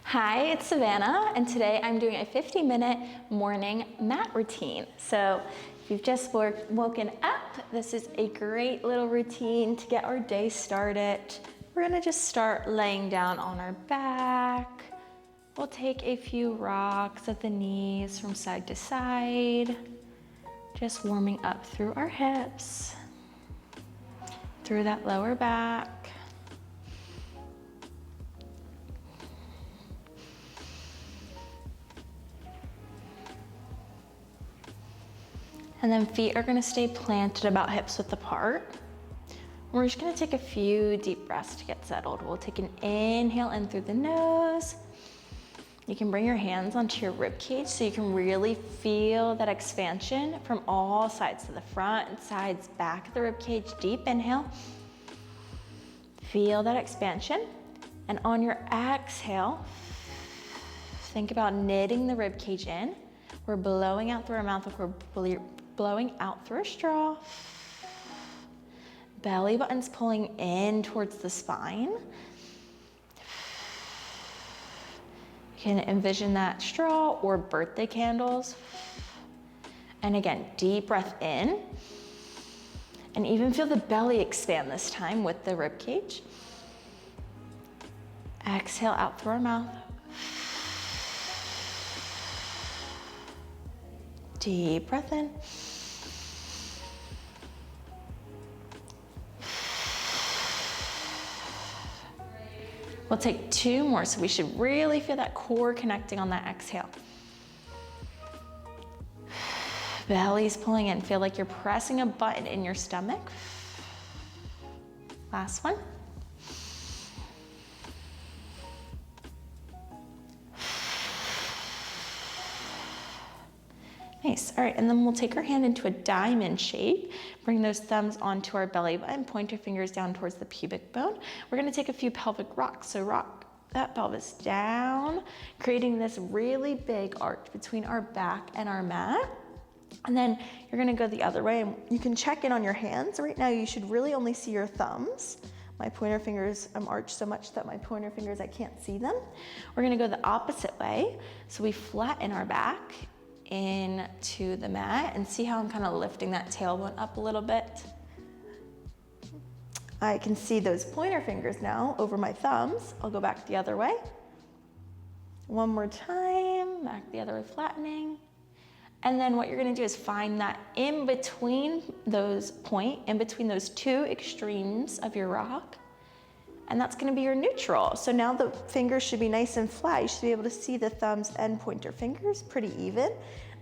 Hi, it's Savannah, and today I'm doing a 50-minute morning mat routine. So if you've just woken up, this is a great little routine to get our day started. We're gonna just start laying down on our back. We'll take a few rocks at the knees from side to side, just warming up through our hips, through that lower back. And then feet are gonna stay planted about hips width apart. We're just gonna take a few deep breaths to get settled. We'll take an inhale in through the nose. You can bring your hands onto your rib cage so you can really feel that expansion from all sides, to the front and sides, back of the rib cage. Deep inhale. Feel that expansion. And on your exhale, think about knitting the rib cage in. We're blowing out through our mouth like we're blowing out through a straw. Belly button's pulling in towards the spine. You can envision that straw or birthday candles. And again, deep breath in. And even feel the belly expand this time with the rib cage. Exhale out through our mouth. Deep breath in. We'll take two more, so we should really feel that core connecting on that exhale. Belly's pulling in. Feel like you're pressing a button in your stomach. Last one. Nice. All right, and then we'll take our hand into a diamond shape. Bring those thumbs onto our belly button, point your fingers down towards the pubic bone. We're gonna take a few pelvic rocks. So rock that pelvis down, creating this really big arch between our back and our mat. And then you're gonna go the other way, and you can check in on your hands. Right now, you should really only see your thumbs. My pointer fingers, I'm arched so much that my pointer fingers, I can't see them. We're gonna go the opposite way. So we flatten our back into the mat, and see how I'm kind of lifting that tailbone up a little bit. I can see those pointer fingers now over my thumbs. I'll go back the other way. One more time, back the other way, flattening. And then what you're gonna do is find that in between those two extremes of your rock, and that's gonna be your neutral. So now the fingers should be nice and flat. You should be able to see the thumbs and pointer fingers pretty even.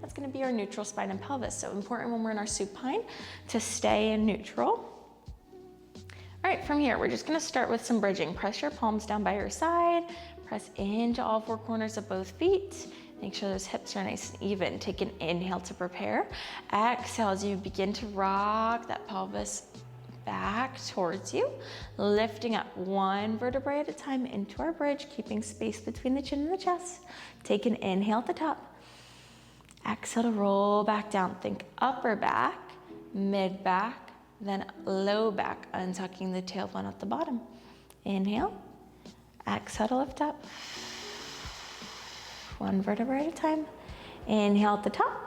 That's gonna be our neutral spine and pelvis. So important when we're in our supine to stay in neutral. All right, from here, we're just gonna start with some bridging. Press your palms down by your side. Press into all four corners of both feet. Make sure those hips are nice and even. Take an inhale to prepare. Exhale as you begin to rock that pelvis back towards you, lifting up one vertebrae at a time into our bridge, keeping space between the chin and the chest. Take an inhale at the top. Exhale to roll back down. Think upper back, mid back, then low back, untucking the tailbone at the bottom. Inhale. Exhale to lift up. One vertebrae at a time. Inhale at the top.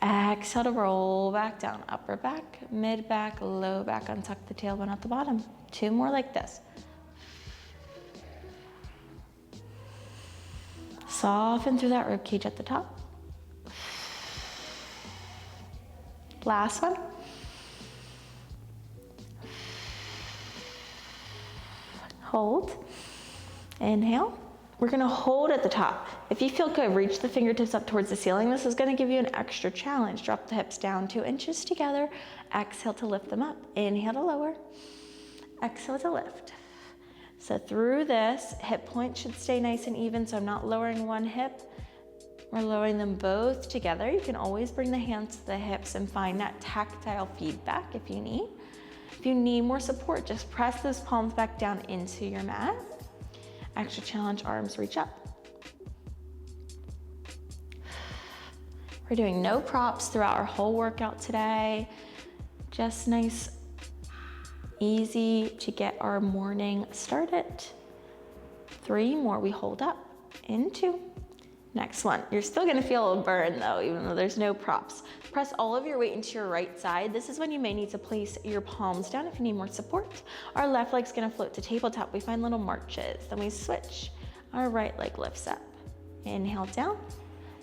Exhale to roll back down, upper back, mid back, low back, untuck the tailbone at the bottom. Two more like this. Soften through that rib cage at the top. Last one. Hold. Inhale. We're gonna hold at the top. If you feel good, reach the fingertips up towards the ceiling. This is gonna give you an extra challenge. Drop the hips down 2 inches together. Exhale to lift them up. Inhale to lower. Exhale to lift. So through this, hip points should stay nice and even, so I'm not lowering one hip. We're lowering them both together. You can always bring the hands to the hips and find that tactile feedback if you need. If you need more support, just press those palms back down into your mat. Extra challenge, arms reach up. We're doing no props throughout our whole workout today. Just nice, easy to get our morning started. 3 more, we hold up. into. Next one. You're still gonna feel a burn though, even though there's no props. Press all of your weight into your right side. This is when you may need to place your palms down if you need more support. Our left leg's gonna float to tabletop. We find little marches. Then we switch. Our right leg lifts up. Inhale down,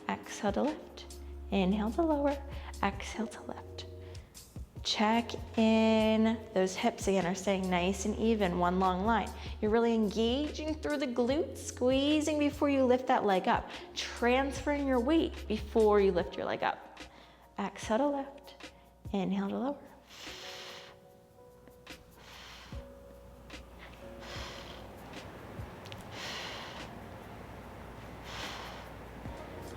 exhale to lift. Inhale to lower, exhale to lift. Check in. Those hips again are staying nice and even, one long line. You're really engaging through the glutes, squeezing before you lift that leg up, transferring your weight before you lift your leg up. Exhale to lift, inhale to lower.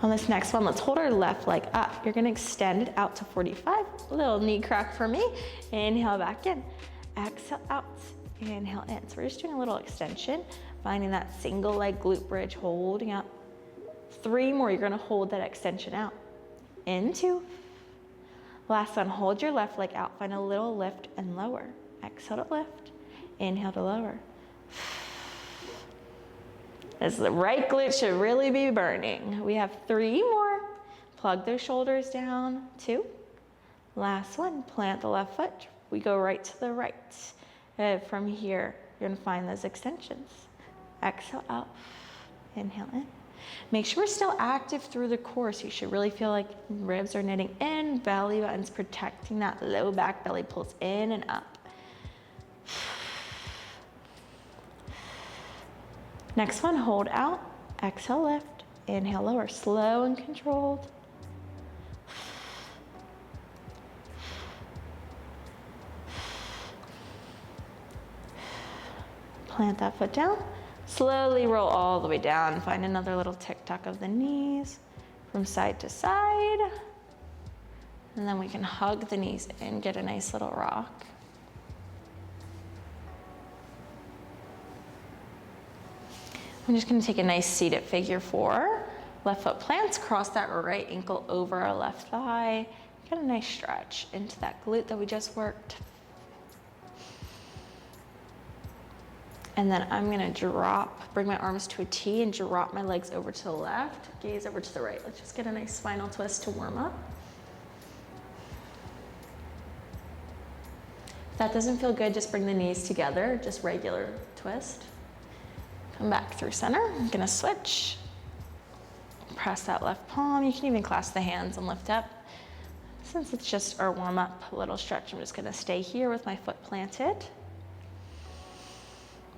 On this next one, let's hold our left leg up. You're gonna extend it out to 45. A little knee crack for me. Inhale back in. Exhale out. Inhale in. So we're just doing a little extension, finding that single leg glute bridge, holding up. 3 more, you're gonna hold that extension out. Into. Last one, hold your left leg out. Find a little lift and lower. Exhale to lift. Inhale to lower. As the right glute should really be burning. We have 3 more. Plug those shoulders down. 2. Last one, plant the left foot. We go right to the right. From here, you're gonna find those extensions. Exhale out, inhale in. Make sure we're still active through the core, so you should really feel like ribs are knitting in, belly button's protecting that low back, belly pulls in and up. Next one, hold out, exhale lift, inhale lower, slow and controlled. Plant that foot down, slowly roll all the way down, find another little tick-tock of the knees from side to side. And then we can hug the knees in, get a nice little rock. I'm just gonna take a nice seated figure 4. Left foot plants, cross that right ankle over our left thigh. Get a nice stretch into that glute that we just worked. And then I'm gonna bring my arms to a T and drop my legs over to the left, gaze over to the right. Let's just get a nice spinal twist to warm up. If that doesn't feel good, just bring the knees together, just regular twist. Come back through center. I'm gonna switch. Press that left palm. You can even clasp the hands and lift up. Since it's just our warm up, a little stretch, I'm just gonna stay here with my foot planted.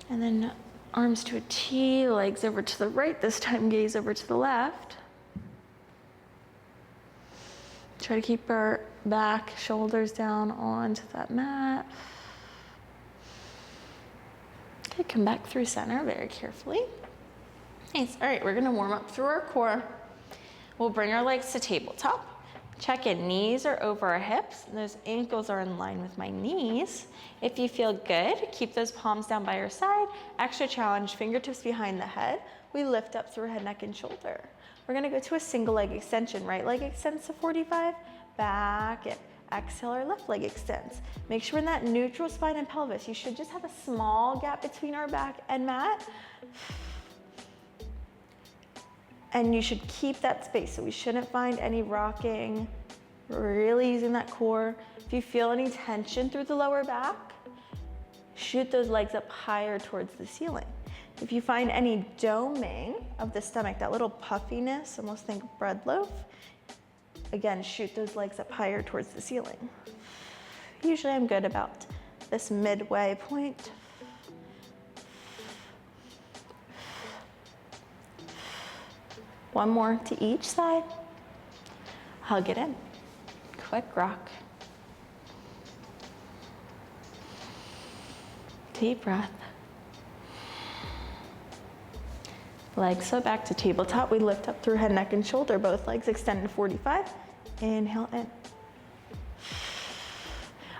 And then arms to a T, legs over to the right. This time gaze over to the left. Try to keep our back, shoulders down onto that mat. Okay, come back through center very carefully. Nice, all right, we're gonna warm up through our core. We'll bring our legs to tabletop. Check in, knees are over our hips. And those ankles are in line with my knees. If you feel good, keep those palms down by your side. Extra challenge, fingertips behind the head. We lift up through head, neck, and shoulder. We're gonna go to a single leg extension. Right leg extends to 45, back and exhale, our left leg extends. Make sure in that neutral spine and pelvis, you should just have a small gap between our back and mat. And you should keep that space, so we shouldn't find any rocking. Really using that core. If you feel any tension through the lower back, shoot those legs up higher towards the ceiling. If you find any doming of the stomach, that little puffiness, almost think bread loaf, again, shoot those legs up higher towards the ceiling. Usually I'm good about this midway point. One more to each side. Hug it in. Quick rock. Deep breath. Legs so back to tabletop. We lift up through head, neck, and shoulder. Both legs extend to 45. Inhale in.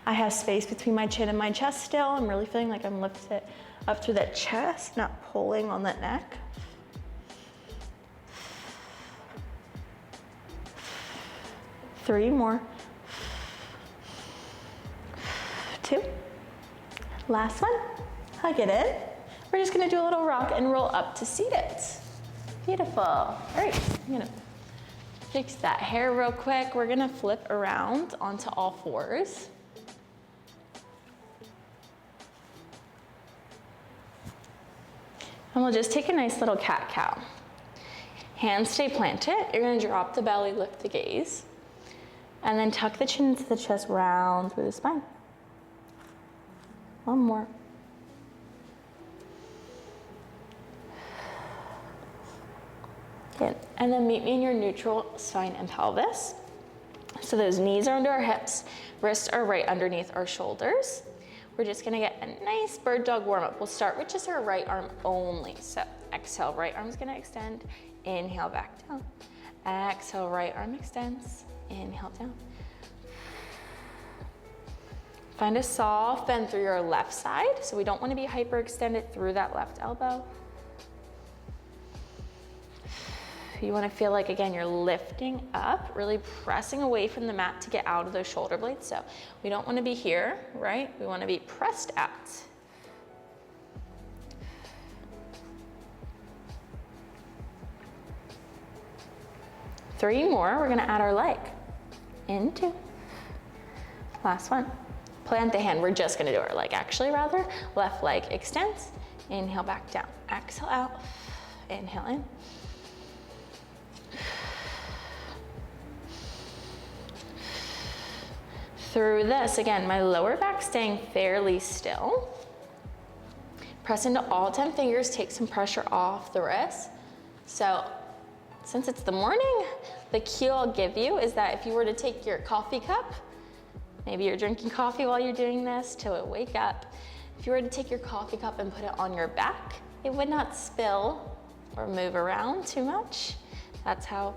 I have space between my chin and my chest still. I'm really feeling like I'm lifted up through that chest, not pulling on that neck. Three more. 2. Last one. Hug it in. We're just gonna do a little rock and roll up to seated. Beautiful. All right, I'm gonna fix that hair real quick. We're gonna flip around onto all fours. And we'll just take a nice little cat-cow. Hands stay planted. You're gonna drop the belly, lift the gaze, and then tuck the chin into the chest, round through the spine. One more. Good. And then meet me in your neutral spine and pelvis. So those knees are under our hips, wrists are right underneath our shoulders. We're just gonna get a nice bird dog warm up. We'll start with just our right arm only. So exhale, right arm's gonna extend. Inhale, back down. Exhale, right arm extends. Inhale, down. Find a soft bend through your left side. So we don't want to be hyperextended through that left elbow. You want to feel like, again, you're lifting up, really pressing away from the mat to get out of those shoulder blades. So we don't want to be here, right? We want to be pressed out. Three more, we're gonna add our leg. In, two. Last one. Plant the hand, we're just gonna do our leg actually rather. Left leg extends, inhale back down. Exhale out, inhale in. Through this, again, my lower back staying fairly still. Press into all 10 fingers, take some pressure off the wrist. So, since it's the morning, the cue I'll give you is that if you were to take your coffee cup, maybe you're drinking coffee while you're doing this to wake up. If you were to take your coffee cup and put it on your back, it would not spill or move around too much. That's how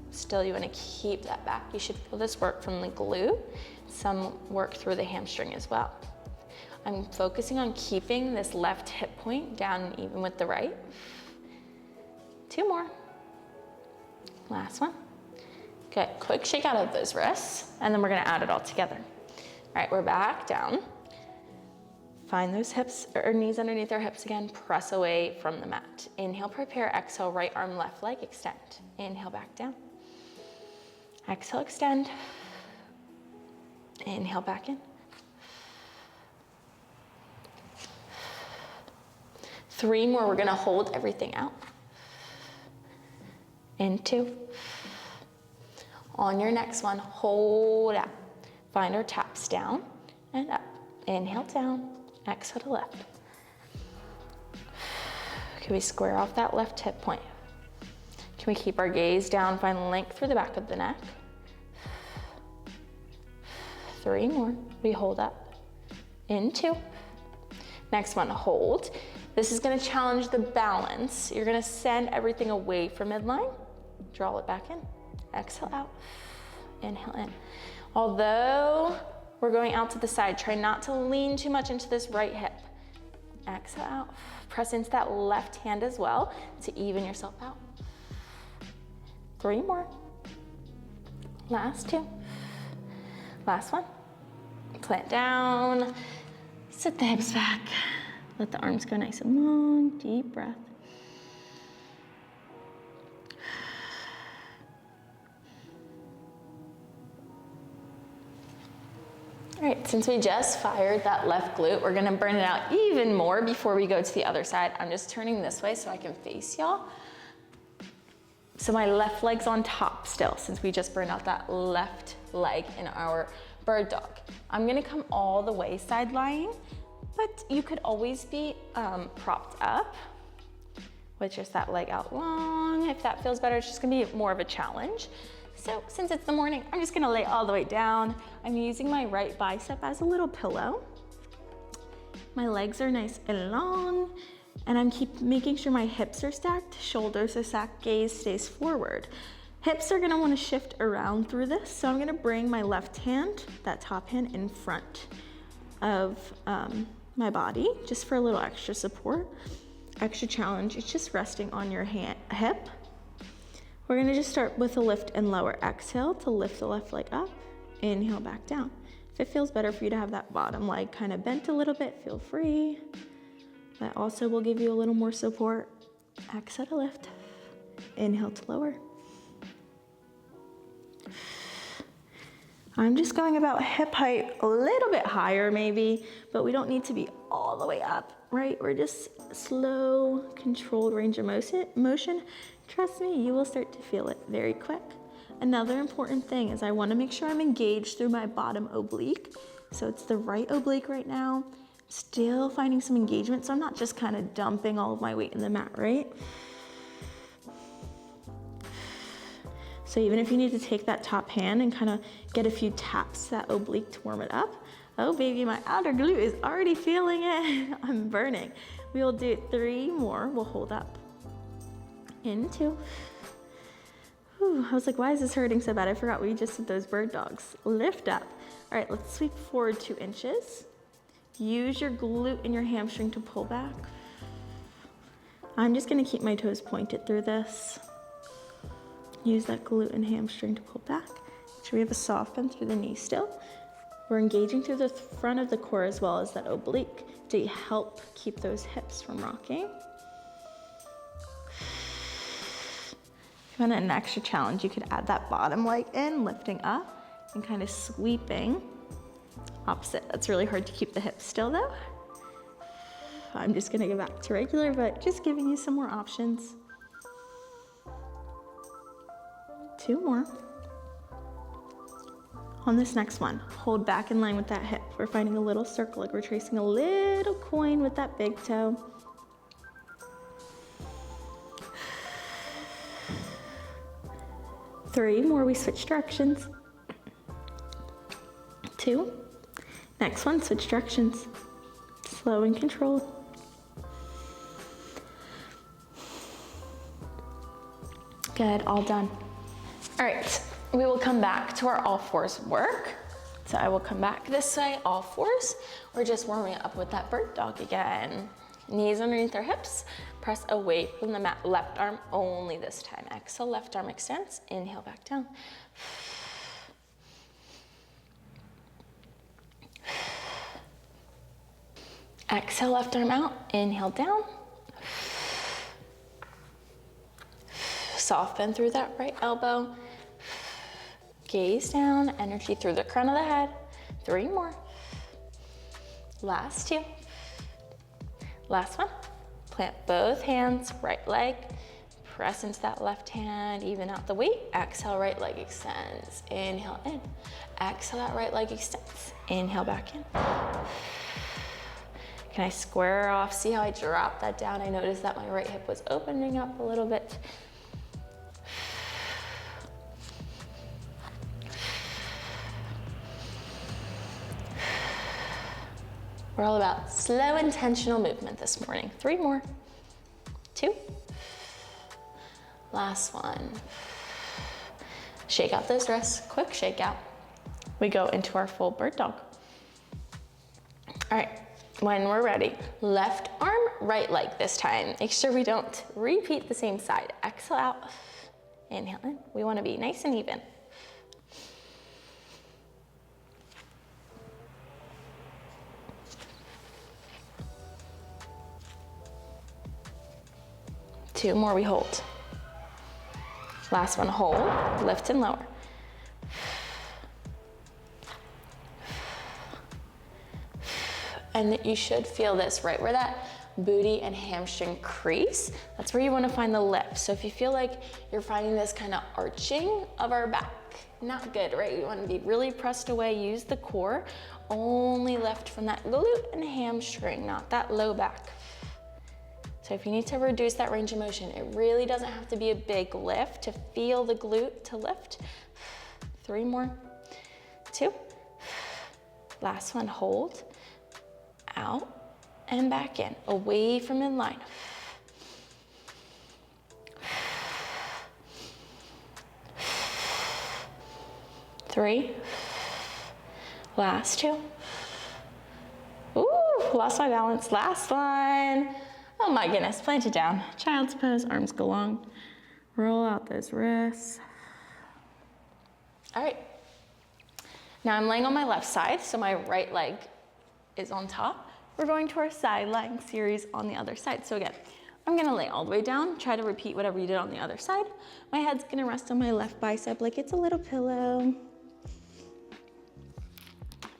still you want to keep that back. You should feel this work from the glute, some work through the hamstring as well. I'm focusing on keeping this left hip point down and even with the right. Two more. Last one. Good, quick shake out of those wrists, and then we're gonna add it all together. All right, we're back down. Find those hips or knees underneath our hips again, press away from the mat. Inhale, prepare, exhale, right arm, left leg, extend. Inhale, back down. Exhale, extend. Inhale, back in. Three more, we're gonna hold everything out. In, two. On your next one, hold out. Find our taps down and up. Inhale down, exhale to left. Can we square off that left hip point? Can we keep our gaze down, find length through the back of the neck? Three more, we hold up. In, two. Next one, hold. This is gonna challenge the balance. You're gonna send everything away from midline. Draw it back in. Exhale out. Inhale in. Although we're going out to the side, try not to lean too much into this right hip. Exhale out. Press into that left hand as well to even yourself out. Three more. Last two. Last one. Plant down. Sit the hips back. Let the arms go nice and long. Deep breath. All right, since we just fired that left glute, we're gonna burn it out even more before we go to the other side. I'm just turning this way so I can face y'all. So my left leg's on top still, since we just burned out that left leg in our bird dog. I'm gonna come all the way side lying, but you could always be propped up with just that leg out long. If that feels better, it's just gonna be more of a challenge. So since it's the morning, I'm just gonna lay all the way down. I'm using my right bicep as a little pillow. My legs are nice and long, and I'm making sure my hips are stacked, shoulders are stacked, gaze stays forward. Hips are gonna wanna shift around through this, so I'm gonna bring my left hand, that top hand, in front of my body, just for a little extra support, extra challenge. It's just resting on your hip. We're gonna just start with a lift and lower. Exhale to lift the left leg up, inhale back down. If it feels better for you to have that bottom leg kind of bent a little bit, feel free. That also will give you a little more support. Exhale to lift. Inhale to lower. I'm just going about hip height, a little bit higher maybe, but we don't need to be all the way up, right? We're just slow, controlled range of motion. Trust me, you will start to feel it very quick. Another important thing is I want to make sure I'm engaged through my bottom oblique. So it's the right oblique right now. Still finding some engagement, so I'm not just kind of dumping all of my weight in the mat, right? So even if you need to take that top hand and kind of get a few taps to that oblique to warm it up. Oh baby, my outer glute is already feeling it. I'm burning. We will do 3 more. We'll hold up. In 2. Whew, I was like, why is this hurting so bad? I forgot we just did those bird dogs. Lift up. All right, let's sweep forward 2 inches. Use your glute and your hamstring to pull back. I'm just gonna keep my toes pointed through this. Use that glute and hamstring to pull back. Make sure we have a soft bend through the knee still. We're engaging through the front of the core as well as that oblique to help keep those hips from rocking. If you want an extra challenge, you could add that bottom leg in, lifting up and kind of sweeping opposite. That's really hard to keep the hips still though. I'm just gonna go back to regular, but just giving you some more options. 2 more. On this next one, hold back in line with that hip. We're finding a little circle, like we're tracing a little coin with that big toe. 3 more, we switch directions. 2. Next one, switch directions. Slow and controlled. Good, all done. All right, we will come back to our all fours work. So I will come back this way, all fours. We're just warming up with that bird dog again. Knees underneath our hips, press away from the mat, left arm only this time. Exhale, left arm extends, inhale back down. Exhale, left arm out, inhale down. Soft bend through that right elbow. Gaze down, energy through the crown of the head. 3 more. Last 2. Last one. Plant both hands, right leg. Press into that left hand, even out the weight. Exhale, right leg extends. Inhale in. Exhale, that right leg extends. Inhale back in. Can I square off? See how I drop that down? I noticed that my right hip was opening up a little bit. We're all about slow, intentional movement this morning. 3 more. 2. Last one. Shake out those wrists, quick shake out. We go into our full bird dog. All right, when we're ready, left arm, right leg this time. Make sure we don't repeat the same side. Exhale out, inhale in. We wanna be nice and even. Two more, we hold. Last one, hold, lift and lower. And you should feel this right where that booty and hamstring crease. That's where you want to find the lift. So if you feel like you're finding this kind of arching of our back, not good, right? You want to be really pressed away, use the core, only lift from that glute and hamstring, not that low back. So if you need to reduce that range of motion, it really doesn't have to be a big lift to feel the glute to lift. 3 more, 2. Last one, hold, out and back in, away from midline. 3. Last 2. Ooh, lost my balance. Last one. Oh my goodness, plant it down. Child's pose, arms go long. Roll out those wrists. All right. Now I'm laying on my left side, so my right leg is on top. We're going to our side lying series on the other side. So again, I'm gonna lay all the way down, try to repeat whatever you did on the other side. My head's gonna rest on my left bicep like it's a little pillow.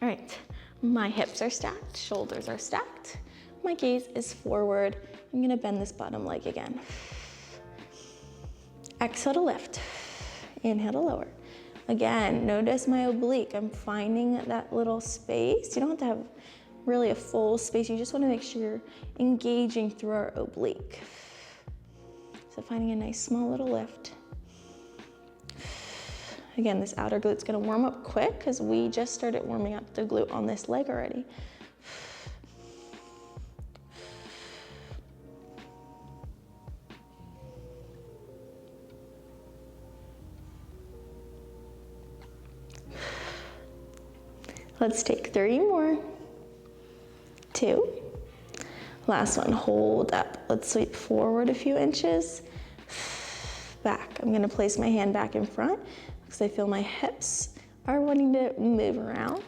All right, my hips are stacked, shoulders are stacked. My gaze is forward. I'm gonna bend this bottom leg again. Exhale to lift, inhale to lower. Again, notice my oblique. I'm finding that little space. You don't have to have really a full space. You just wanna make sure you're engaging through our oblique. So finding a nice small little lift. Again, this outer glute's gonna warm up quick because we just started warming up the glute on this leg already. Let's take 3 more. 2. Last one, hold up. Let's sweep forward a few inches. Back. I'm gonna place my hand back in front because I feel my hips are wanting to move around.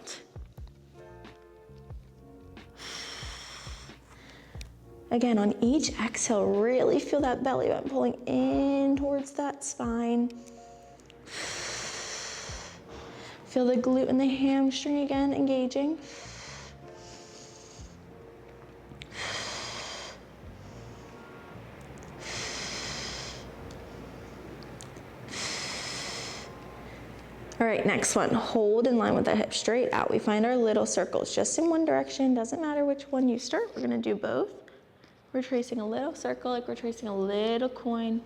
Again, on each exhale, really feel that belly button pulling in towards that spine. Feel the glute and the hamstring again engaging. All right, next one, hold in line with the hip straight out. We find our little circles just in one direction. Doesn't matter which one you start, we're gonna do both. We're tracing a little circle like we're tracing a little coin.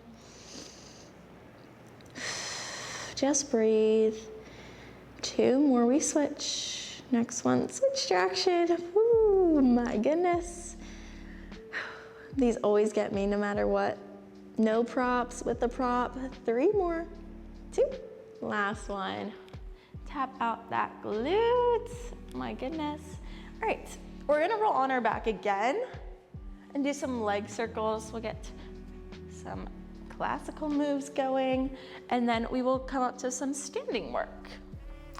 Just breathe. 2 more, we switch. Next one, switch direction. Ooh, my goodness. These always get me no matter what. No props, with the prop. 3 more, 2. Last one. Tap out that glute. My goodness. All right, we're gonna roll on our back again and do some leg circles. We'll get some classical moves going, and then we will come up to some standing work.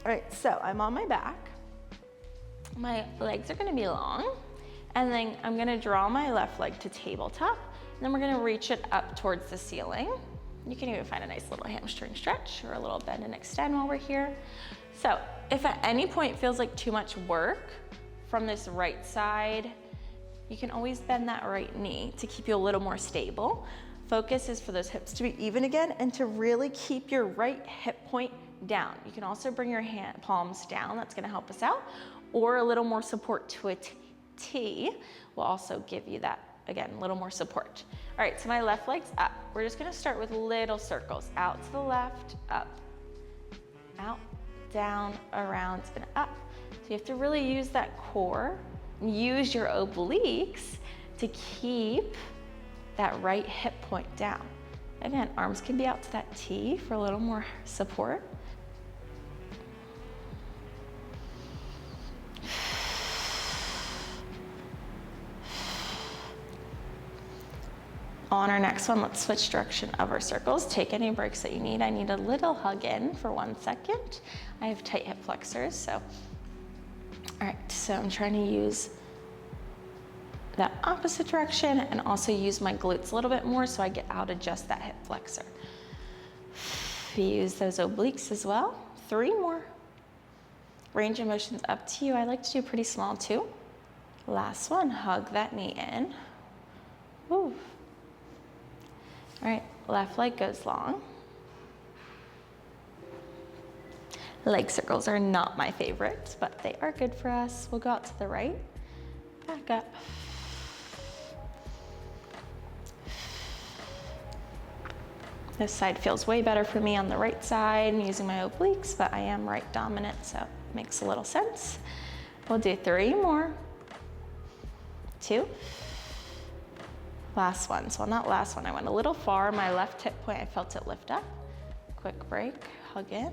All right, so I'm on my back. My legs are gonna be long, and then I'm gonna draw my left leg to tabletop, and then we're gonna reach it up towards the ceiling. You can even find a nice little hamstring stretch or a little bend and extend while we're here. So if at any point it feels like too much work from this right side, you can always bend that right knee to keep you a little more stable. Focus is for those hips to be even again and to really keep your right hip point down. You can also bring your palms down, that's gonna help us out, or a little more support to a T will also give you that, again, a little more support. All right, so my left leg's up. We're just gonna start with little circles. Out to the left, up, out, down, around, and up. So you have to really use that core, use your obliques to keep that right hip point down. Again, arms can be out to that T for a little more support. On our next one, let's switch direction of our circles. Take any breaks that you need. I need a little hug in for 1 second. I have tight hip flexors, so. All right, so I'm trying to use that opposite direction and also use my glutes a little bit more so I get out of just that hip flexor. Use those obliques as well. 3 more. Range of motion's up to you. I like to do pretty small too. Last one, hug that knee in. Woo. All right, left leg goes long. Leg circles are not my favorite, but they are good for us. We'll go out to the right, back up. This side feels way better for me on the right side. I'm using my obliques, but I am right dominant, so it makes a little sense. We'll do 3 more. 2. Last one. So on that last one, I went a little far. My left hip point, I felt it lift up. Quick break, hug in.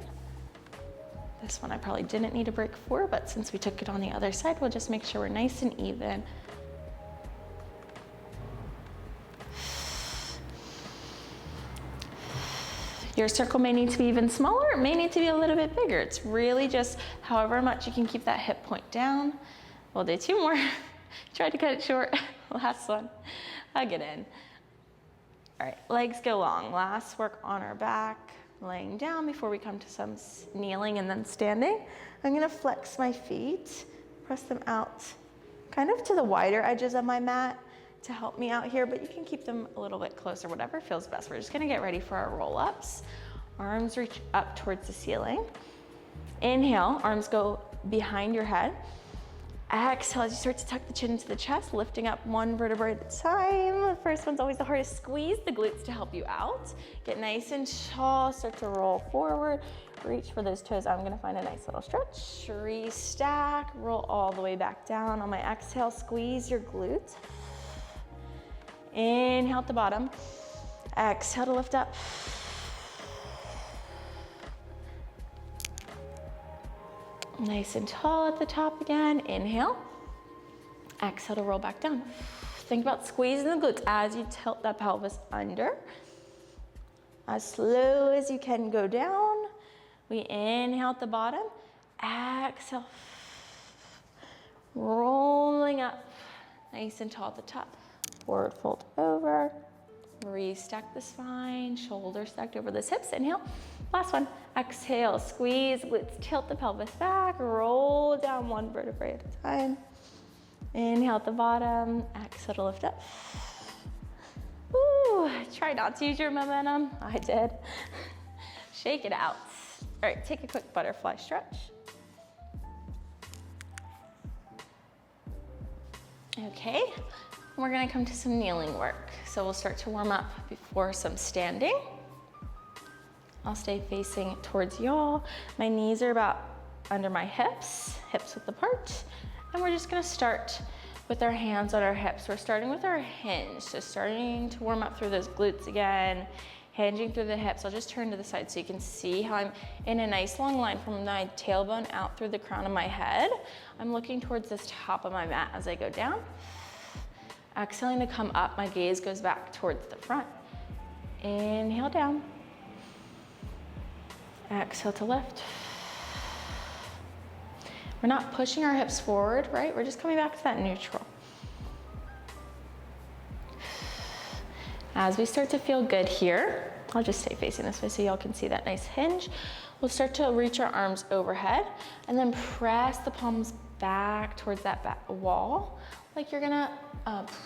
This one I probably didn't need a break for, but since we took it on the other side, we'll just make sure we're nice and even. Your circle may need to be even smaller, it may need to be a little bit bigger. It's really just however much you can keep that hip point down. We'll do 2 more. Try to cut it short. Last one. Hug it in. All right, legs go long. Last work on our back, laying down before we come to some kneeling and then standing. I'm gonna flex my feet, press them out kind of to the wider edges of my mat to help me out here, but you can keep them a little bit closer, whatever feels best. We're just gonna get ready for our roll-ups. Arms reach up towards the ceiling. Inhale, arms go behind your head. Exhale as you start to tuck the chin into the chest, lifting up one vertebrae at a time. The first one's always the hardest. Squeeze the glutes to help you out. Get nice and tall, start to roll forward. Reach for those toes. I'm gonna find a nice little stretch. Restack, roll all the way back down. On my exhale, squeeze your glutes. Inhale at the bottom. Exhale to lift up. Nice and tall at the top again. Inhale. Exhale to roll back down. Think about squeezing the glutes as you tilt that pelvis under. As slow as you can go down. We inhale at the bottom. Exhale. Rolling up. Nice and tall at the top. Forward fold over. Restack the spine. Shoulders stacked over those hips. Inhale. Last one. Exhale. Squeeze glutes. Tilt the pelvis back. Roll down one vertebrae at a time. Inhale at the bottom. Exhale to lift up. Ooh, try not to use your momentum. I did. Shake it out. All right, take a quick butterfly stretch. Okay, we're gonna come to some kneeling work. So we'll start to warm up before some standing. I'll stay facing towards y'all. My knees are about under my hips width apart. And we're just gonna start with our hands on our hips. We're starting with our hinge. So starting to warm up through those glutes again, hinging through the hips. I'll just turn to the side so you can see how I'm in a nice long line from my tailbone out through the crown of my head. I'm looking towards this top of my mat as I go down. Exhaling to come up, my gaze goes back towards the front. Inhale down. Exhale to lift. We're not pushing our hips forward, right? We're just coming back to that neutral. As we start to feel good here, I'll just stay facing this way so y'all can see that nice hinge. We'll start to reach our arms overhead and then press the palms back towards that back wall, like you're gonna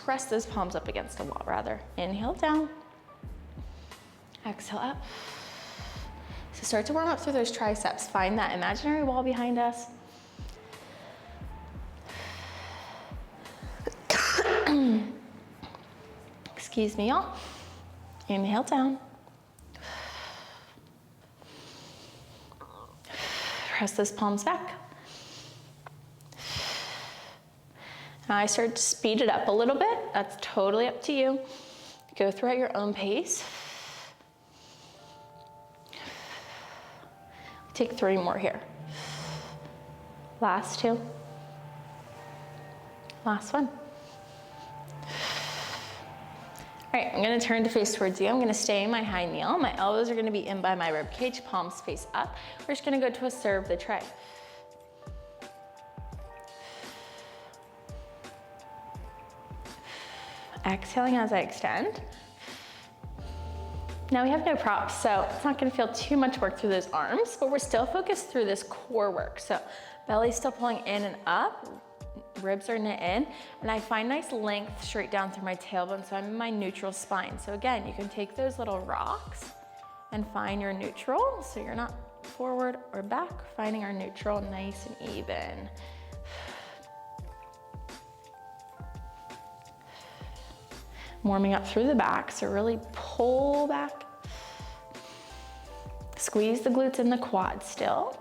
press those palms up against a wall rather. Inhale down, exhale up. So start to warm up through those triceps. Find that imaginary wall behind us. Excuse me, y'all. Inhale down. Press those palms back. Now I start to speed it up a little bit. That's totally up to you. Go through at your own pace. Take 3 more here. Last 2. Last one. All right, I'm gonna turn to face towards you. I'm gonna stay in my high kneel. My elbows are gonna be in by my rib cage, palms face up. We're just gonna go to a serve the tray. Exhaling as I extend. Now we have no props, so it's not gonna feel too much work through those arms, but we're still focused through this core work. So belly's still pulling in and up, ribs are knit in, and I find nice length straight down through my tailbone, so I'm in my neutral spine. So again, you can take those little rocks and find your neutral, so you're not forward or back, finding our neutral nice and even. Warming up through the back, so really pull back. Squeeze the glutes and the quads still.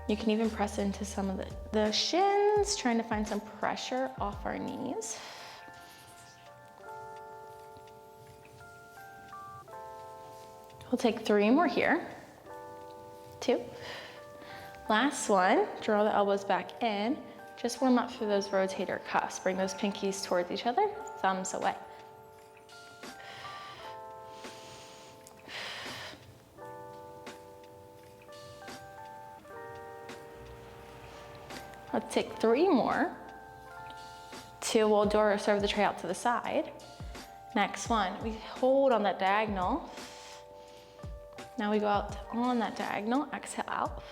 You can even press into some of the shins, trying to find some pressure off our knees. We'll take 3 more here. 2. Last one, draw the elbows back in. Just warm up through those rotator cuffs. Bring those pinkies towards each other, thumbs away. Let's take 3 more. 2, we'll serve the tray out to the side. Next one, we hold on that diagonal. Now we go out on that diagonal, exhale out.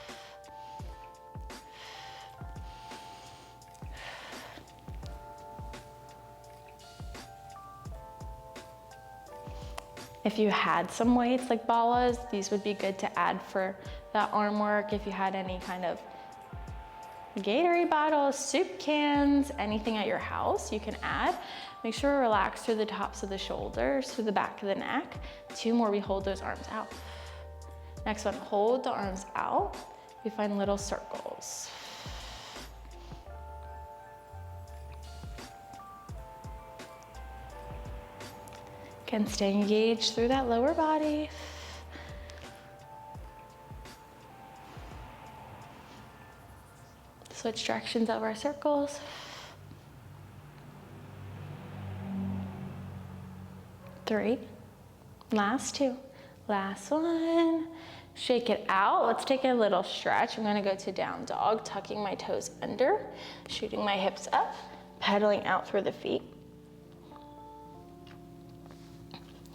If you had some weights like balas, these would be good to add for that arm work. If you had any kind of Gatorade bottles, soup cans, anything at your house, you can add. Make sure to relax through the tops of the shoulders, through the back of the neck. 2 more, we hold those arms out. Next one, hold the arms out. We find little circles. Again, stay engaged through that lower body. Switch directions of our circles. Three, last 2, last one. Shake it out. Let's take a little stretch. I'm gonna go to down dog, tucking my toes under, shooting my hips up, pedaling out through the feet.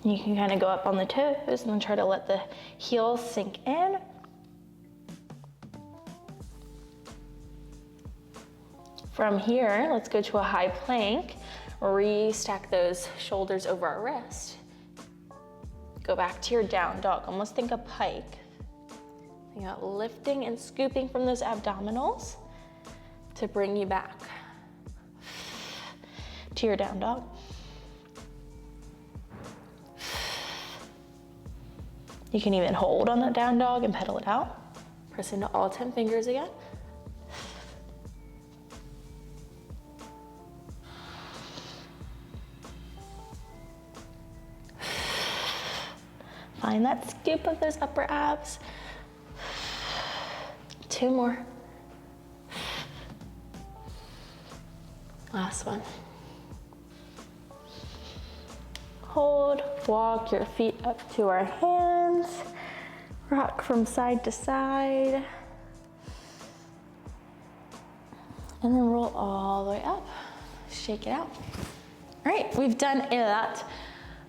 You can kind of go up on the toes and then try to let the heels sink in. From here, let's go to a high plank. Restack those shoulders over our wrist. Go back to your down dog, almost think a pike. Think about lifting and scooping from those abdominals to bring you back to your down dog. You can even hold on that down dog and pedal it out. Press into all 10 fingers again. Find that scoop of those upper abs. 2 more. Last one. Hold, walk your feet up to our hands. Rock from side to side. And then roll all the way up. Shake it out. All right, we've done a lot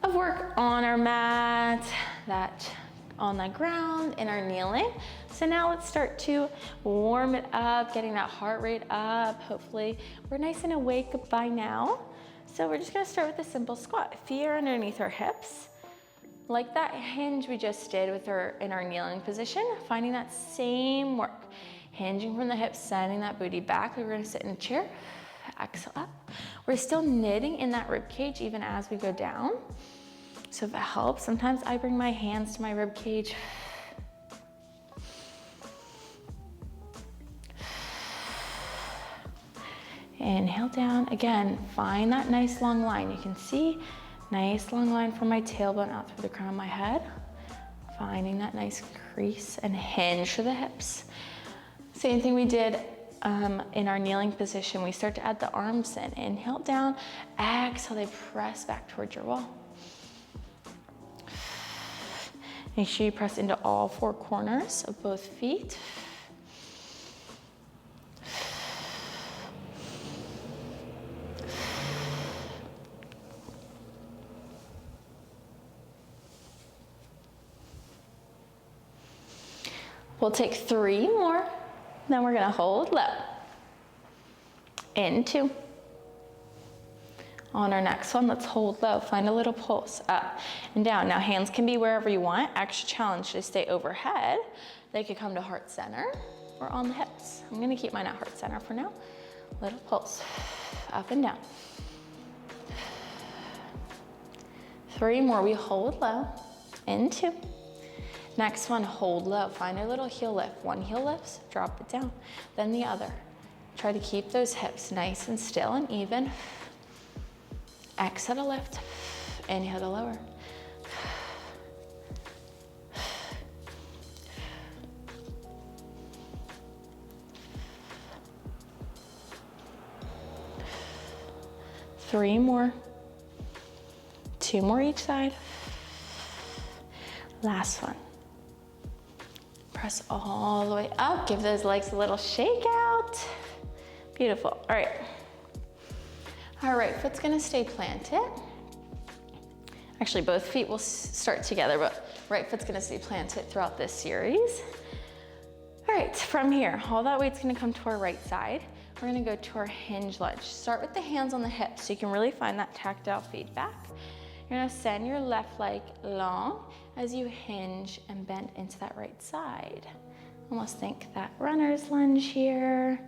of work on our mat, that on the ground, in our kneeling. So now let's start to warm it up, getting that heart rate up. Hopefully we're nice and awake by now. So we're just gonna start with a simple squat. Feet are underneath our hips. Like that hinge we just did with in our kneeling position, finding that same work. Hinging from the hips, sending that booty back. We're gonna sit in a chair, exhale up. We're still knitting in that rib cage even as we go down. So if it helps, sometimes I bring my hands to my rib cage. Inhale down. Again, find that nice long line. You can see, nice long line from my tailbone out through the crown of my head. Finding that nice crease and hinge to the hips. Same thing we did in our kneeling position. We start to add the arms in. Inhale down, exhale, they press back towards your wall. Make sure you press into all 4 corners of both feet. We'll take 3 more, then we're gonna hold low. In 2. On our next one, let's hold low. Find a little pulse up and down. Now hands can be wherever you want. Extra challenge to stay overhead. They could come to heart center or on the hips. I'm gonna keep mine at heart center for now. Little pulse, up and down. 3 more, we hold low. In 2. Next one, hold low. Find a little heel lift. 1 heel lifts, drop it down. Then the other. Try to keep those hips nice and still and even. Exhale to lift, inhale to lower. Three more. 2 more each side. Last one. Press all the way up. Give those legs a little shake out. Beautiful. All right. Our right foot's gonna stay planted. Actually, both feet will start together, but right foot's gonna stay planted throughout this series. All right, from here, all that weight's gonna come to our right side. We're gonna go to our hinge lunge. Start with the hands on the hips so you can really find that tactile feedback. You're gonna send your left leg long as you hinge and bend into that right side. Almost think that runner's lunge here.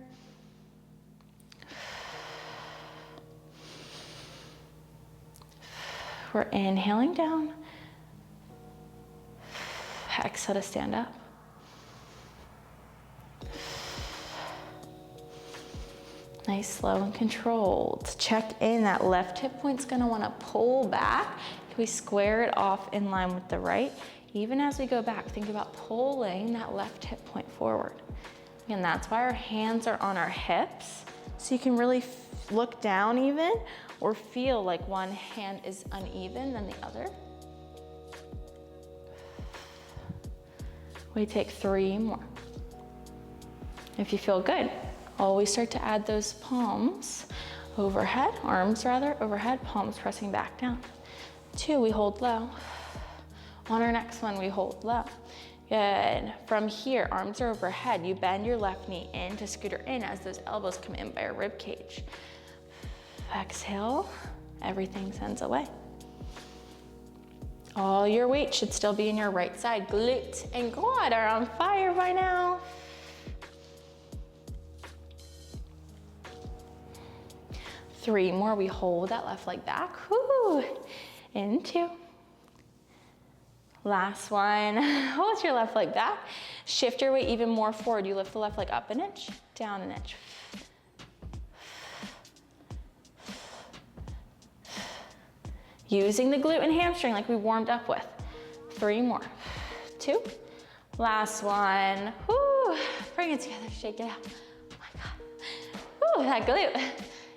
We're inhaling down. Exhale to stand up. Nice, slow and controlled. Check in, that left hip point's gonna wanna pull back. Can we square it off in line with the right? Even as we go back, think about pulling that left hip point forward. And that's why our hands are on our hips. So you can really look down even, or feel like one hand is uneven than the other. We take 3 more. If you feel good, always start to add those palms overhead, arms rather, overhead, palms pressing back down. 2, we hold low. On our next one, we hold low. Good. From here, arms are overhead. You bend your left knee in to scooter in as those elbows come in by your rib cage. Exhale, everything sends away. All your weight should still be in your right side. Glute and quad are on fire by now. 3 more, we hold that left leg back. Whoo. Into. Last one, hold your left leg back. Shift your weight even more forward. You lift the left leg up an inch, down an inch. Using the glute and hamstring like we warmed up with. 3 more, 2. Last one, whoo. Bring it together, shake it out. Oh my God, whoo, that glute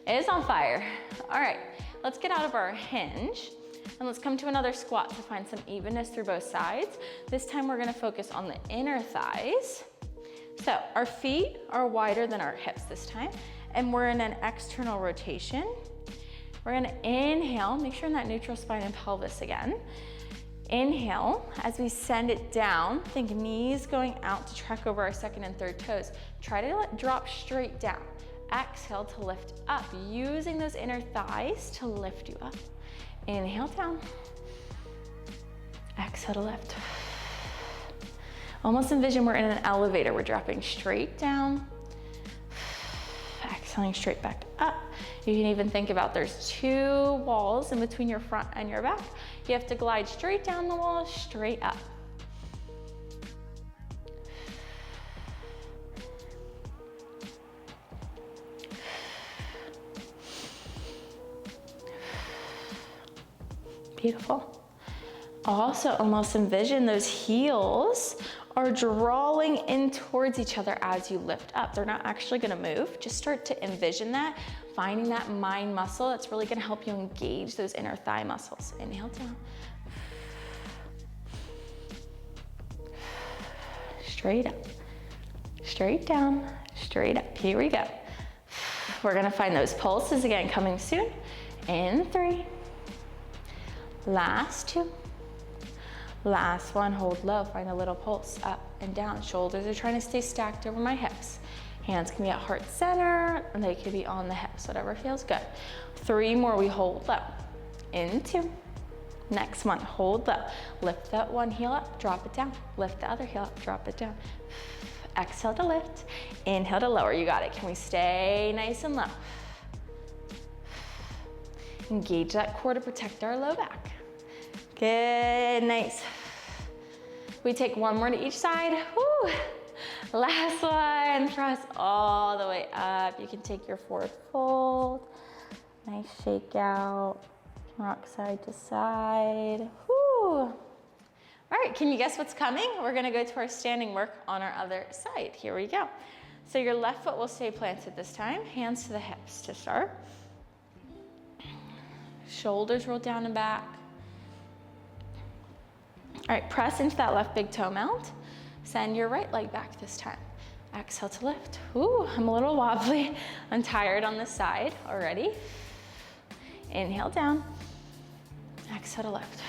is on fire. All right, let's get out of our hinge. And let's come to another squat to find some evenness through both sides. This time we're gonna focus on the inner thighs. So our feet are wider than our hips this time, and we're in an external rotation. We're gonna inhale, make sure in that neutral spine and pelvis again. Inhale, as we send it down, think knees going out to trek over our second and third toes. Try to drop straight down. Exhale to lift up, using those inner thighs to lift you up. Inhale down. Exhale to lift. Almost envision we're in an elevator. We're dropping straight down. Exhaling straight back up. You can even think about there's 2 walls in between your front and your back. You have to glide straight down the wall, straight up. Beautiful. Also, almost envision those heels are drawing in towards each other as you lift up. They're not actually gonna move. Just start to envision that, finding that mind muscle that's really gonna help you engage those inner thigh muscles. Inhale down. Straight up, straight down, straight up. Here we go. We're gonna find those pulses again coming soon. In 3. Last 2. Last one, hold low, find a little pulse up and down. Shoulders are trying to stay stacked over my hips. Hands can be at heart center, and they can be on the hips, whatever feels good. 3 more, we hold low. In 2. Next one, hold low. Lift that one heel up, drop it down. Lift the other heel up, drop it down. Exhale to lift, inhale to lower. You got it. Can we stay nice and low? Engage that core to protect our low back. Good, nice. We take 1 more to each side. Woo. Last one, press all the way up. You can take your forward fold. Nice shake out. Rock side to side. Woo. All right, can you guess what's coming? We're gonna go to our standing work on our other side. Here we go. So your left foot will stay planted this time. Hands to the hips to start. Shoulders roll down and back. All right, press into that left big toe mount. Send your right leg back this time. Exhale to lift. Ooh, I'm a little wobbly. I'm tired on this side already. Inhale down. Exhale to lift.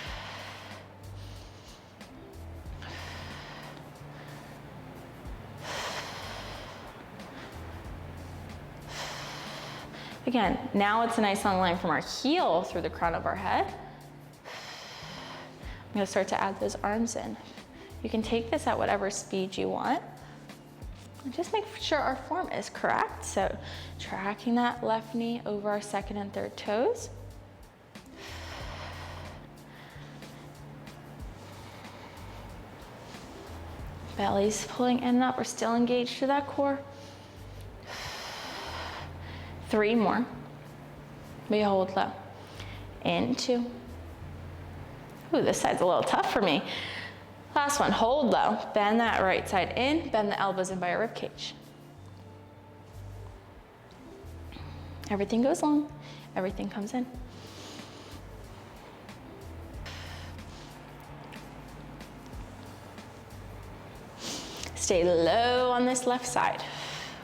Again, now it's a nice long line from our heel through the crown of our head. I'm gonna start to add those arms in. You can take this at whatever speed you want. And just make sure our form is correct. So tracking that left knee over our second and third toes. Belly's pulling in and up. We're still engaged to that core. 3 more. We hold low. In 2. Ooh, this side's a little tough for me. Last one, hold low. Bend that right side in, bend the elbows in by your rib cage. Everything goes long, everything comes in. Stay low on this left side.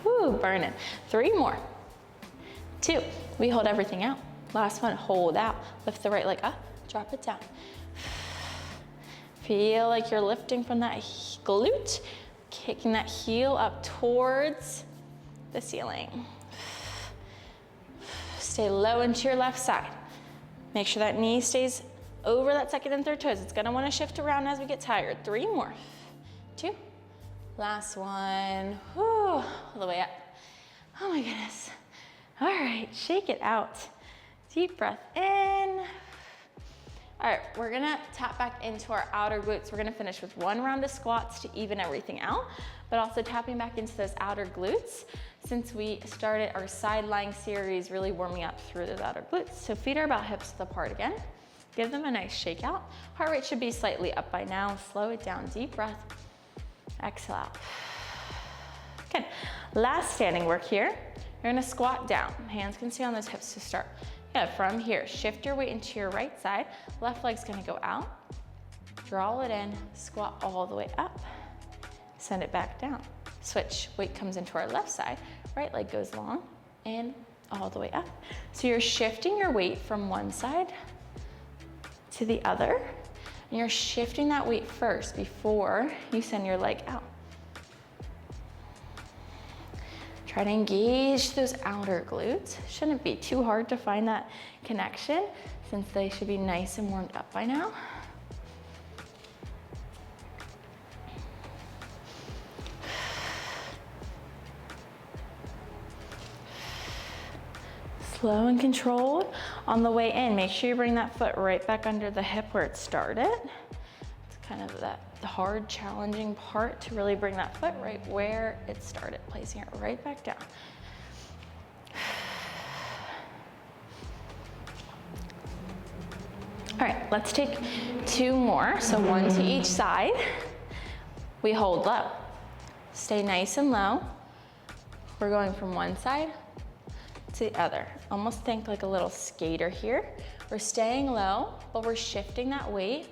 Ooh, burning. 3 more. 2, we hold everything out. Last one, hold out. Lift the right leg up, drop it down. Feel like you're lifting from that glute, kicking that heel up towards the ceiling. Stay low into your left side. Make sure that knee stays over that second and third toes. It's gonna wanna shift around as we get tired. 3 more. 2, last one. Whew, all the way up. Oh my goodness. All right, shake it out. Deep breath in. All right, we're gonna tap back into our outer glutes. We're gonna finish with 1 round of squats to even everything out, but also tapping back into those outer glutes since we started our side lying series, really warming up through those outer glutes. So feet are about hips width apart again. Give them a nice shake out. Heart rate should be slightly up by now. Slow it down, deep breath. Exhale out. Good, last standing work here. You're gonna squat down. Hands can stay on those hips to start. Yeah, from here, shift your weight into your right side. Left leg's gonna go out. Draw it in, squat all the way up. Send it back down. Switch, weight comes into our left side. Right leg goes long and all the way up. So you're shifting your weight from one side to the other. And you're shifting that weight first before you send your leg out. Try to engage those outer glutes. Shouldn't be too hard to find that connection since they should be nice and warmed up by now. Slow and controlled. On the way in, make sure you bring that foot right back under the hip where it started. It's kind of the hard, challenging part to really bring that foot right where it started, placing it right back down. All right, let's take 2 more. So 1 to each side. We hold low. Stay nice and low. We're going from one side to the other. Almost think like a little skater here. We're staying low, but we're shifting that weight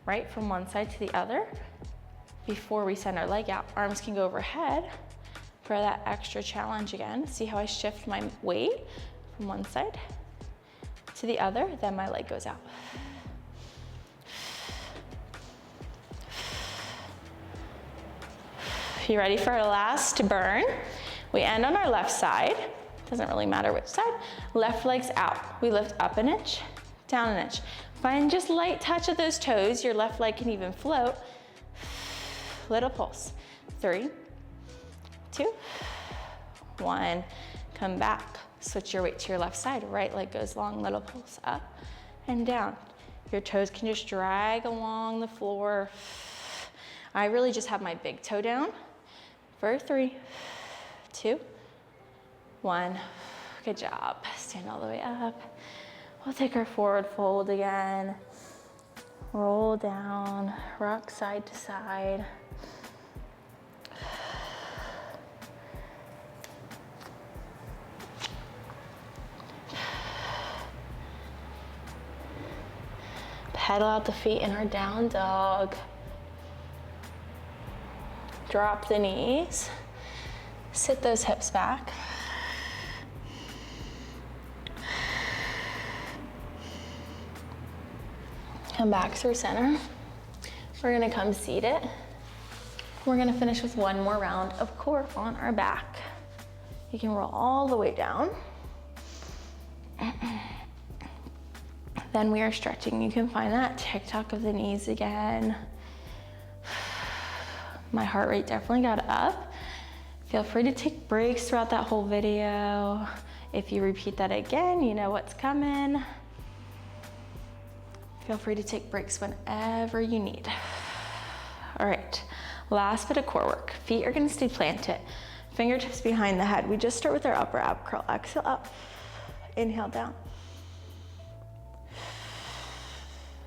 right from one side to the other before we send our leg out. Arms can go overhead for that extra challenge again. See how I shift my weight from one side to the other, then my leg goes out. You ready for our last burn? We end on our left side. Doesn't really matter which side. Left leg's out. We lift up an inch, down an inch. Find just light touch of those toes. Your left leg can even float. Little pulse. 3, 2, 1. Come back. Switch your weight to your left side. Right leg goes long. Little pulse up and down. Your toes can just drag along the floor. I really just have my big toe down for 3, 2, 1. Good job. Stand all the way up. We'll take our forward fold again. Roll down, rock side to side. Pedal out the feet in our down dog. Drop the knees. Sit those hips back. Come back through center. We're gonna come seated. We're gonna finish with one more round of core on our back. You can roll all the way down. Then we are stretching. You can find that tick-tock of the knees again. My heart rate definitely got up. Feel free to take breaks throughout that whole video. If you repeat that again, you know what's coming. Feel free to take breaks whenever you need. All right, last bit of core work. Feet are gonna stay planted. Fingertips behind the head. We just start with our upper ab curl. Exhale up, inhale down.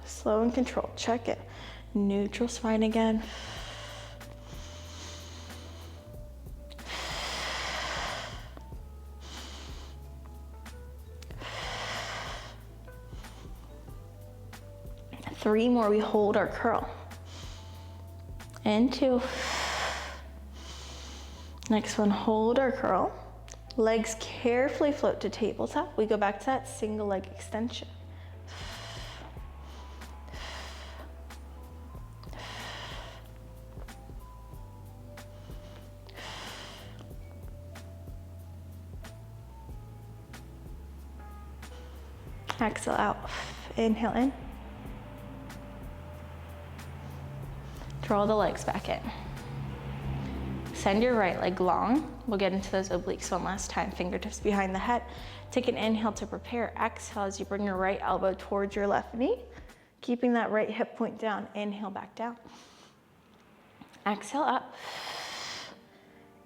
Slow and controlled, check it. Neutral spine again. Three more, we hold our curl. And two. Next one, hold our curl. Legs carefully float to tabletop. We go back to that single leg extension. Exhale out, inhale in. Draw the legs back in. Send your right leg long. We'll get into those obliques one last time. Fingertips behind the head. Take an inhale to prepare. Exhale as you bring your right elbow towards your left knee, keeping that right hip point down. Inhale back down. Exhale up.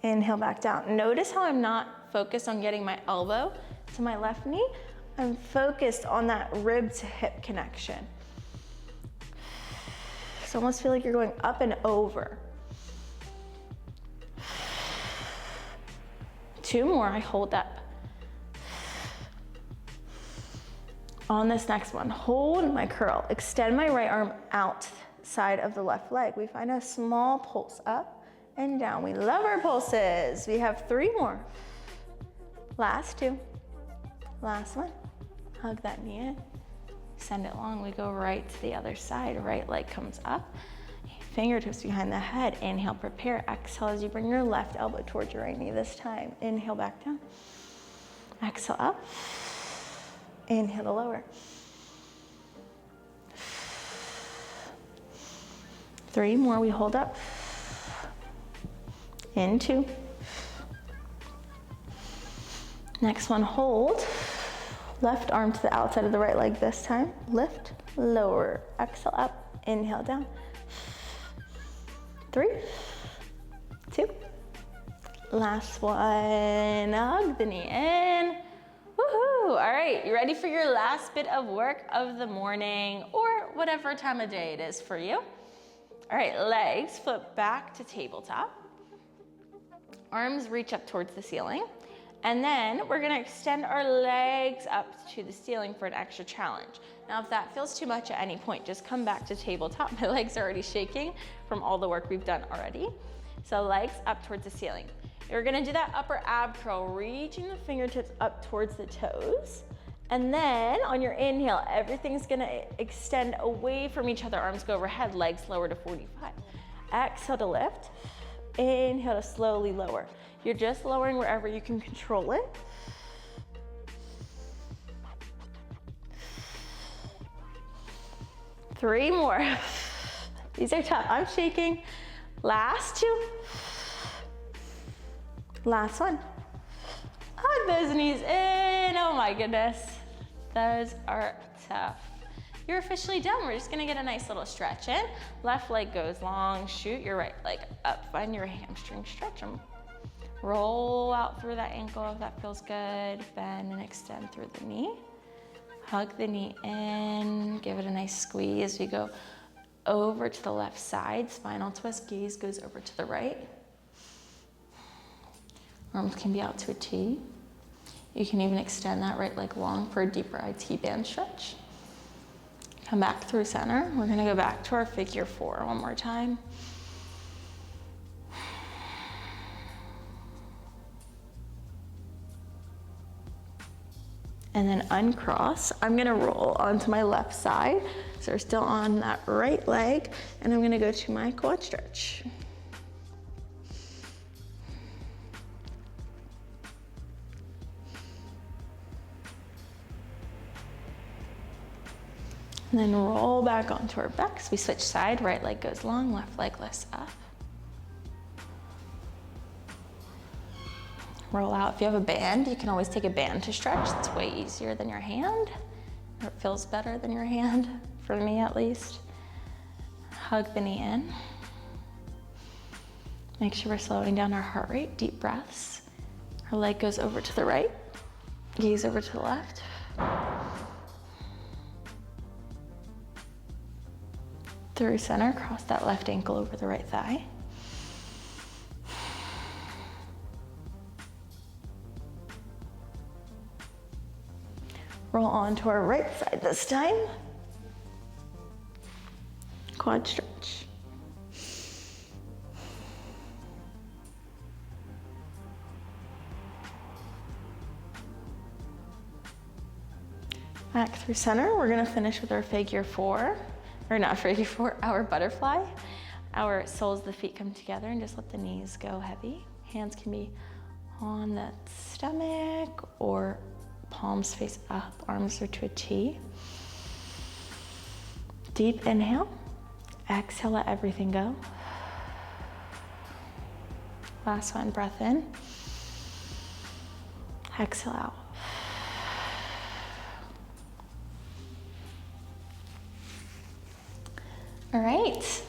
Inhale back down. Notice how I'm not focused on getting my elbow to my left knee. I'm focused on that rib to hip connection. So almost feel like you're going up and over. Two more, I hold that. On this next one, hold my curl. Extend my right arm outside of the left leg. We find a small pulse up and down. We love our pulses. We have three more. Last two. Last one. Hug that knee in. Send it long. We go right to the other side. Right leg comes up. Fingertips behind the head. Inhale, prepare. Exhale as you bring your left elbow towards your right knee this time. Inhale back down. Exhale up. Inhale to lower. Three more. We hold up. In two. Next one, hold. Left arm to the outside of the right leg this time. Lift, lower, exhale up, inhale down. 3, 2, last one, hug the knee in. Woohoo! All right, you ready for your last bit of work of the morning or whatever time of day it is for you? All right, legs flip back to tabletop. Arms reach up towards the ceiling. And then we're gonna extend our legs up to the ceiling for an extra challenge. Now, if that feels too much at any point, just come back to tabletop. My legs are already shaking from all the work we've done already. So legs up towards the ceiling. You're gonna do that upper ab curl, reaching the fingertips up towards the toes. And then on your inhale, everything's gonna extend away from each other. Arms go overhead, legs lower to 45. Exhale to lift. Inhale to slowly lower. You're just lowering wherever you can control it. Three more. These are tough. I'm shaking. Last two. Last one. Hug those knees in. Oh my goodness. Those are tough. You're officially done. We're just gonna get a nice little stretch in. Left leg goes long. Shoot your right leg up. Find your hamstring, stretch them. Roll out through that ankle if that feels good. Bend and extend through the knee. Hug the knee in. Give it a nice squeeze. We go over to the left side. Spinal twist. Gaze goes over to the right. Arms can be out to a T. You can even extend that right leg long for a deeper IT band stretch. Come back through center. We're gonna go back to our figure 4 one more time. and then uncross. I'm gonna roll onto my left side. So we're still on that right leg, and I'm gonna go to my quad stretch. And then roll back onto our back. So we switch side, right leg goes long, left leg lifts up. Roll out. If you have a band, you can always take a band to stretch. It's way easier than your hand, or it feels better than your hand, for me at least. Hug the knee in. Make sure we're slowing down our heart rate, deep breaths. Our leg goes over to the right, gaze over to the left. Through center, cross that left ankle over the right thigh. Roll onto our right side this time. Quad stretch. Back through center, we're gonna finish with our figure four. Or not figure four, our butterfly. Our soles of the feet come together and just let the knees go heavy. Hands can be on the stomach or palms face up, arms are to a T. Deep inhale. Exhale, let everything go. Last one, breath in. Exhale out. All right,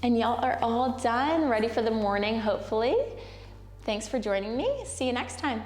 and y'all are all done, ready for the morning, hopefully. Thanks for joining me. See you next time.